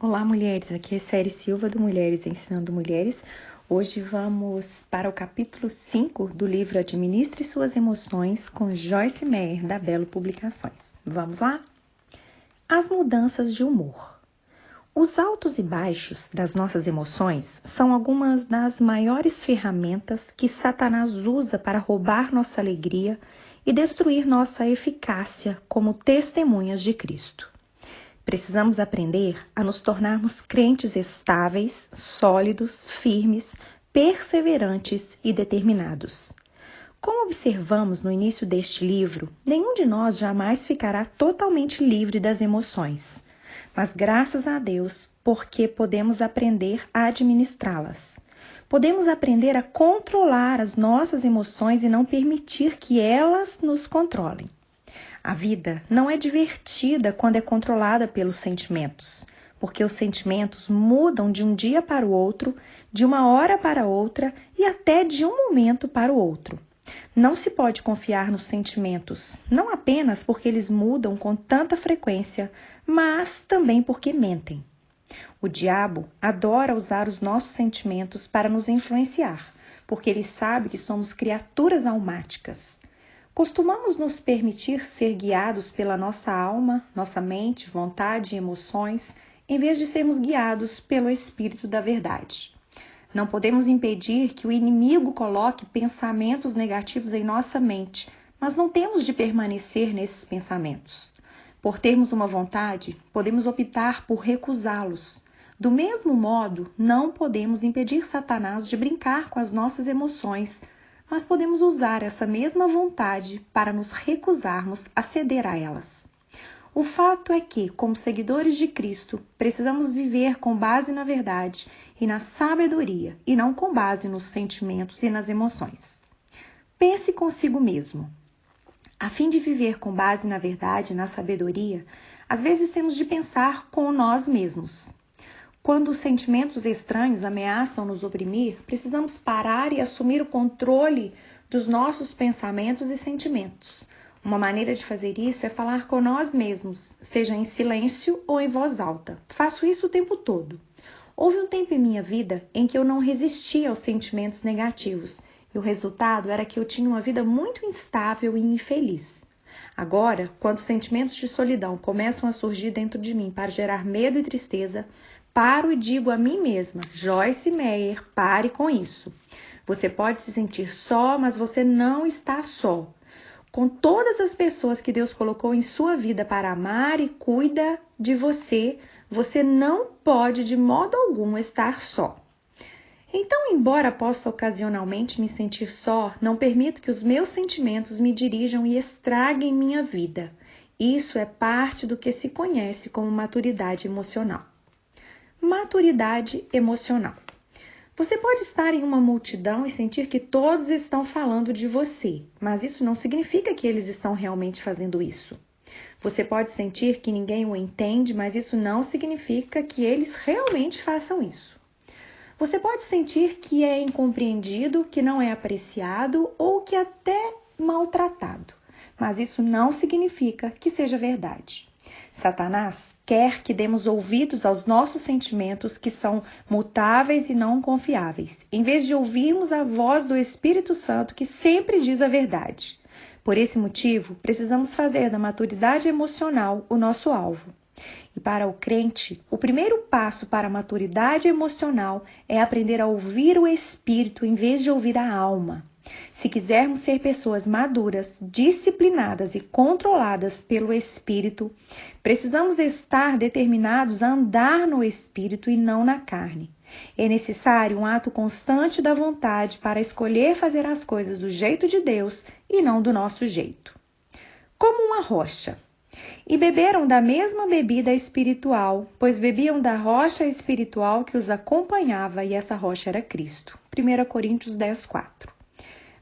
Olá, mulheres. Aqui é Céri Silva do Mulheres Ensinando Mulheres. Hoje vamos para o capítulo 5 do livro Administre Suas Emoções com Joyce Meyer, da Belo Publicações. Vamos lá? As mudanças de humor. Os altos e baixos das nossas emoções são algumas das maiores ferramentas que Satanás usa para roubar nossa alegria e destruir nossa eficácia como testemunhas de Cristo. Precisamos aprender a nos tornarmos crentes estáveis, sólidos, firmes, perseverantes e determinados. Como observamos no início deste livro, nenhum de nós jamais ficará totalmente livre das emoções. Mas graças a Deus, porque podemos aprender a administrá-las. Podemos aprender a controlar as nossas emoções e não permitir que elas nos controlem. A vida não é divertida quando é controlada pelos sentimentos, porque os sentimentos mudam de um dia para o outro, de uma hora para outra e até de um momento para o outro. Não se pode confiar nos sentimentos, não apenas porque eles mudam com tanta frequência, mas também porque mentem. O diabo adora usar os nossos sentimentos para nos influenciar, porque ele sabe que somos criaturas almáticas. Costumamos nos permitir ser guiados pela nossa alma, nossa mente, vontade e emoções, em vez de sermos guiados pelo Espírito da verdade. Não podemos impedir que o inimigo coloque pensamentos negativos em nossa mente, mas não temos de permanecer nesses pensamentos. Por termos uma vontade, podemos optar por recusá-los. Do mesmo modo, não podemos impedir Satanás de brincar com as nossas emoções, mas podemos usar essa mesma vontade para nos recusarmos a ceder a elas. O fato é que, como seguidores de Cristo, precisamos viver com base na verdade e na sabedoria, e não com base nos sentimentos e nas emoções. Pense consigo mesmo. A fim de viver com base na verdade e na sabedoria, às vezes temos de pensar com nós mesmos. Quando os sentimentos estranhos ameaçam nos oprimir, precisamos parar e assumir o controle dos nossos pensamentos e sentimentos. Uma maneira de fazer isso é falar com nós mesmos, seja em silêncio ou em voz alta. Faço isso o tempo todo. Houve um tempo em minha vida em que eu não resistia aos sentimentos negativos, e o resultado era que eu tinha uma vida muito instável e infeliz. Agora, quando os sentimentos de solidão começam a surgir dentro de mim para gerar medo e tristeza, paro e digo a mim mesma, Joyce Meyer, pare com isso. Você pode se sentir só, mas você não está só. Com todas as pessoas que Deus colocou em sua vida para amar e cuida de você, você não pode de modo algum estar só. Então, embora possa ocasionalmente me sentir só, não permito que os meus sentimentos me dirijam e estraguem minha vida. Isso é parte do que se conhece como maturidade emocional. Maturidade emocional. Você pode estar em uma multidão e sentir que todos estão falando de você, mas isso não significa que eles estão realmente fazendo isso. Você pode sentir que ninguém o entende, mas isso não significa que eles realmente façam isso. Você pode sentir que é incompreendido, que não é apreciado ou que até maltratado, mas isso não significa que seja verdade. Satanás quer que demos ouvidos aos nossos sentimentos que são mutáveis e não confiáveis, em vez de ouvirmos a voz do Espírito Santo que sempre diz a verdade. Por esse motivo, precisamos fazer da maturidade emocional o nosso alvo. E para o crente, o primeiro passo para a maturidade emocional é aprender a ouvir o Espírito em vez de ouvir a alma. Se quisermos ser pessoas maduras, disciplinadas e controladas pelo Espírito, precisamos estar determinados a andar no Espírito e não na carne. É necessário um ato constante da vontade para escolher fazer as coisas do jeito de Deus e não do nosso jeito. Como uma rocha. E beberam da mesma bebida espiritual, pois bebiam da rocha espiritual que os acompanhava, e essa rocha era Cristo. 1 Coríntios 10:4.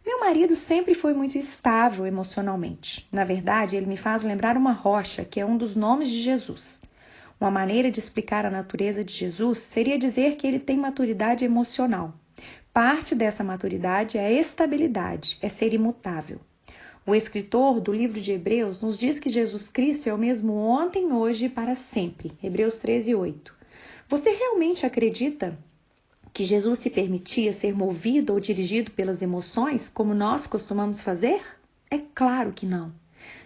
Meu marido sempre foi muito estável emocionalmente. Na verdade, ele me faz lembrar uma rocha, que é um dos nomes de Jesus. Uma maneira de explicar a natureza de Jesus seria dizer que ele tem maturidade emocional. Parte dessa maturidade é a estabilidade, é ser imutável. O escritor do livro de Hebreus nos diz que Jesus Cristo é o mesmo ontem, hoje e para sempre. Hebreus 13:8. Você realmente acredita que Jesus se permitia ser movido ou dirigido pelas emoções, como nós costumamos fazer? É claro que não.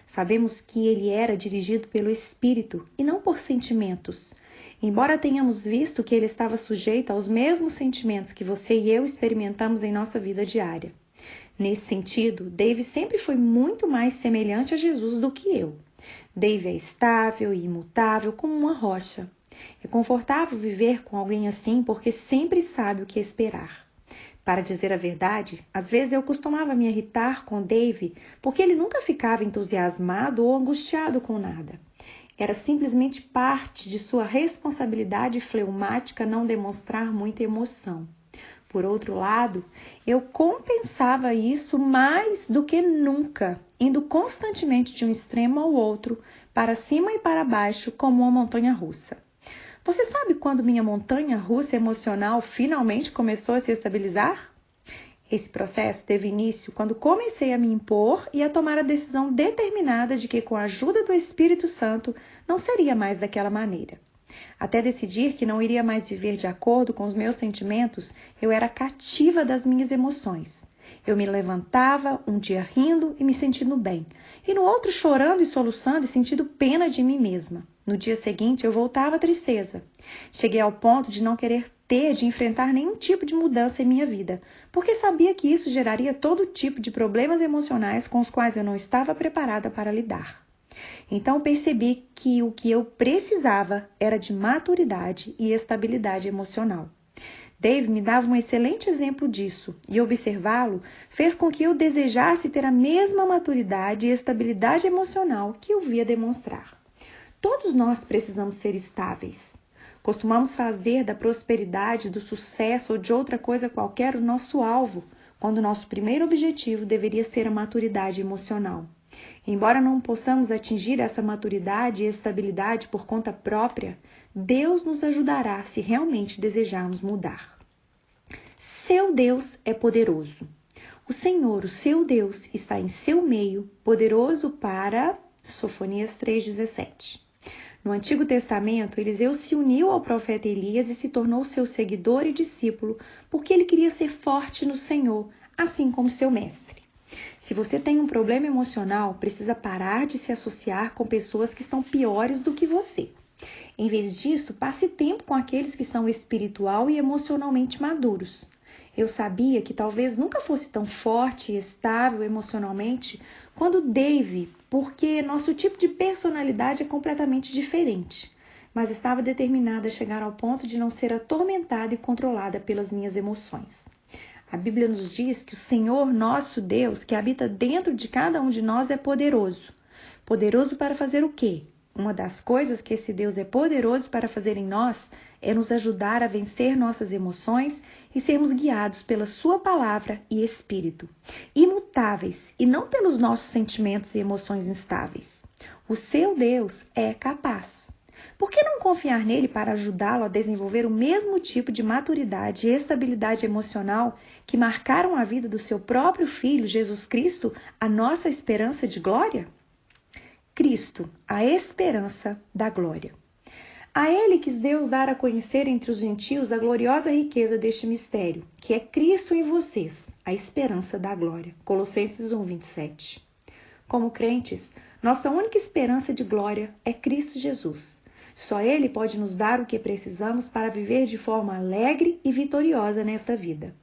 Sabemos que ele era dirigido pelo Espírito e não por sentimentos. Embora tenhamos visto que ele estava sujeito aos mesmos sentimentos que você e eu experimentamos em nossa vida diária. Nesse sentido, Dave sempre foi muito mais semelhante a Jesus do que eu. Dave é estável e imutável como uma rocha. É confortável viver com alguém assim porque sempre sabe o que esperar. Para dizer a verdade, às vezes eu costumava me irritar com Dave porque ele nunca ficava entusiasmado ou angustiado com nada. Era simplesmente parte de sua responsabilidade fleumática não demonstrar muita emoção. Por outro lado, eu compensava isso mais do que nunca, indo constantemente de um extremo ao outro, para cima e para baixo, como uma montanha-russa. Você sabe quando minha montanha-russa emocional finalmente começou a se estabilizar? Esse processo teve início quando comecei a me impor e a tomar a decisão determinada de que, com a ajuda do Espírito Santo, não seria mais daquela maneira. Até decidir que não iria mais viver de acordo com os meus sentimentos, eu era cativa das minhas emoções. Eu me levantava um dia rindo e me sentindo bem, e no outro chorando e soluçando e sentindo pena de mim mesma. No dia seguinte, eu voltava à tristeza. Cheguei ao ponto de não querer de enfrentar nenhum tipo de mudança em minha vida, porque sabia que isso geraria todo tipo de problemas emocionais com os quais eu não estava preparada para lidar. Então percebi que o que eu precisava era de maturidade e estabilidade emocional. Dave me dava um excelente exemplo disso, e observá-lo fez com que eu desejasse ter a mesma maturidade e estabilidade emocional que eu via demonstrar. Todos nós precisamos ser estáveis. Costumamos fazer da prosperidade, do sucesso ou de outra coisa qualquer o nosso alvo, quando nosso primeiro objetivo deveria ser a maturidade emocional. Embora não possamos atingir essa maturidade e estabilidade por conta própria, Deus nos ajudará se realmente desejarmos mudar. Seu Deus é poderoso. O Senhor, o seu Deus, está em seu meio, poderoso para... Sofonias 3,17. No Antigo Testamento, Eliseu se uniu ao profeta Elias e se tornou seu seguidor e discípulo, porque ele queria ser forte no Senhor, assim como seu mestre. Se você tem um problema emocional, precisa parar de se associar com pessoas que estão piores do que você. Em vez disso, passe tempo com aqueles que são espiritual e emocionalmente maduros. Eu sabia que talvez nunca fosse tão forte e estável emocionalmente quanto Dave, porque nosso tipo de personalidade é completamente diferente. Mas estava determinada a chegar ao ponto de não ser atormentada e controlada pelas minhas emoções. A Bíblia nos diz que o Senhor, nosso Deus, que habita dentro de cada um de nós, é poderoso. Poderoso para fazer o quê? Uma das coisas que esse Deus é poderoso para fazer em nós é nos ajudar a vencer nossas emoções e sermos guiados pela sua palavra e espírito, imutáveis e não pelos nossos sentimentos e emoções instáveis. O seu Deus é capaz. Por que não confiar nele para ajudá-lo a desenvolver o mesmo tipo de maturidade e estabilidade emocional que marcaram a vida do seu próprio Filho, Jesus Cristo, a nossa esperança de glória? Cristo, a esperança da glória. A ele quis Deus dar a conhecer entre os gentios a gloriosa riqueza deste mistério, que é Cristo em vocês, a esperança da glória. Colossenses 1:27. Como crentes, nossa única esperança de glória é Cristo Jesus. Só Ele pode nos dar o que precisamos para viver de forma alegre e vitoriosa nesta vida.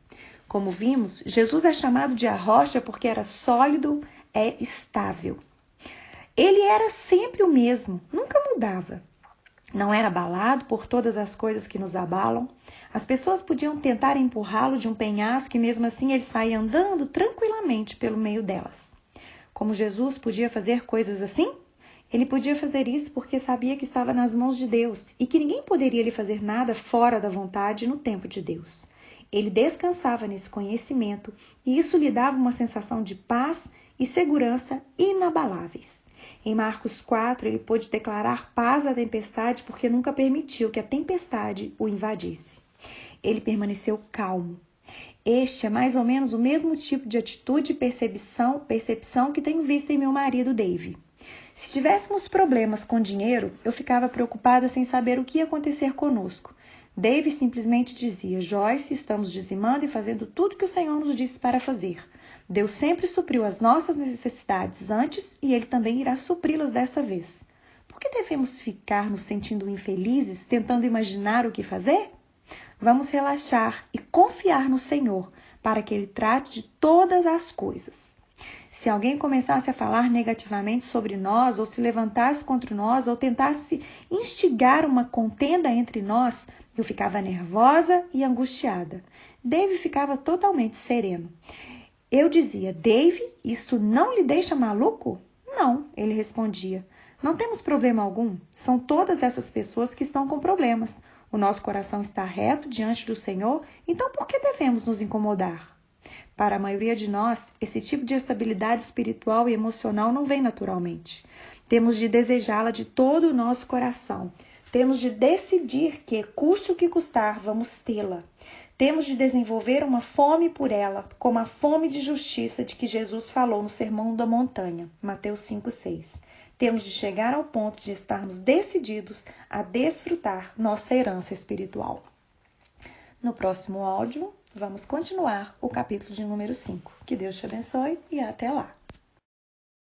Como vimos, Jesus é chamado de a rocha porque era sólido, é estável. Ele era sempre o mesmo, nunca mudava. Não era abalado por todas as coisas que nos abalam. As pessoas podiam tentar empurrá-lo de um penhasco e mesmo assim ele saía andando tranquilamente pelo meio delas. Como Jesus podia fazer coisas assim? Ele podia fazer isso porque sabia que estava nas mãos de Deus e que ninguém poderia lhe fazer nada fora da vontade no tempo de Deus. Ele descansava nesse conhecimento e isso lhe dava uma sensação de paz e segurança inabaláveis. Em Marcos 4, ele pôde declarar paz à tempestade porque nunca permitiu que a tempestade o invadisse. Ele permaneceu calmo. Este é mais ou menos o mesmo tipo de atitude e percepção que tenho visto em meu marido Dave. Se tivéssemos problemas com dinheiro, eu ficava preocupada sem saber o que ia acontecer conosco. Dave simplesmente dizia: Joyce, estamos dizimando e fazendo tudo que o Senhor nos disse para fazer. Deus sempre supriu as nossas necessidades antes e Ele também irá supri-las desta vez. Por que devemos ficar nos sentindo infelizes, tentando imaginar o que fazer? Vamos relaxar e confiar no Senhor para que Ele trate de todas as coisas. Se alguém começasse a falar negativamente sobre nós, ou se levantasse contra nós, ou tentasse instigar uma contenda entre nós, eu ficava nervosa e angustiada. Dave ficava totalmente sereno. Eu dizia: Dave, isso não lhe deixa maluco? Não, ele respondia. Não temos problema algum. São todas essas pessoas que estão com problemas. O nosso coração está reto diante do Senhor, então por que devemos nos incomodar? Para a maioria de nós, esse tipo de estabilidade espiritual e emocional não vem naturalmente. Temos de desejá-la de todo o nosso coração. Temos de decidir que, custe o que custar, vamos tê-la. Temos de desenvolver uma fome por ela, como a fome de justiça de que Jesus falou no Sermão da Montanha, Mateus 5,6. Temos de chegar ao ponto de estarmos decididos a desfrutar nossa herança espiritual. No próximo áudio, vamos continuar o capítulo de número 5. Que Deus te abençoe e até lá!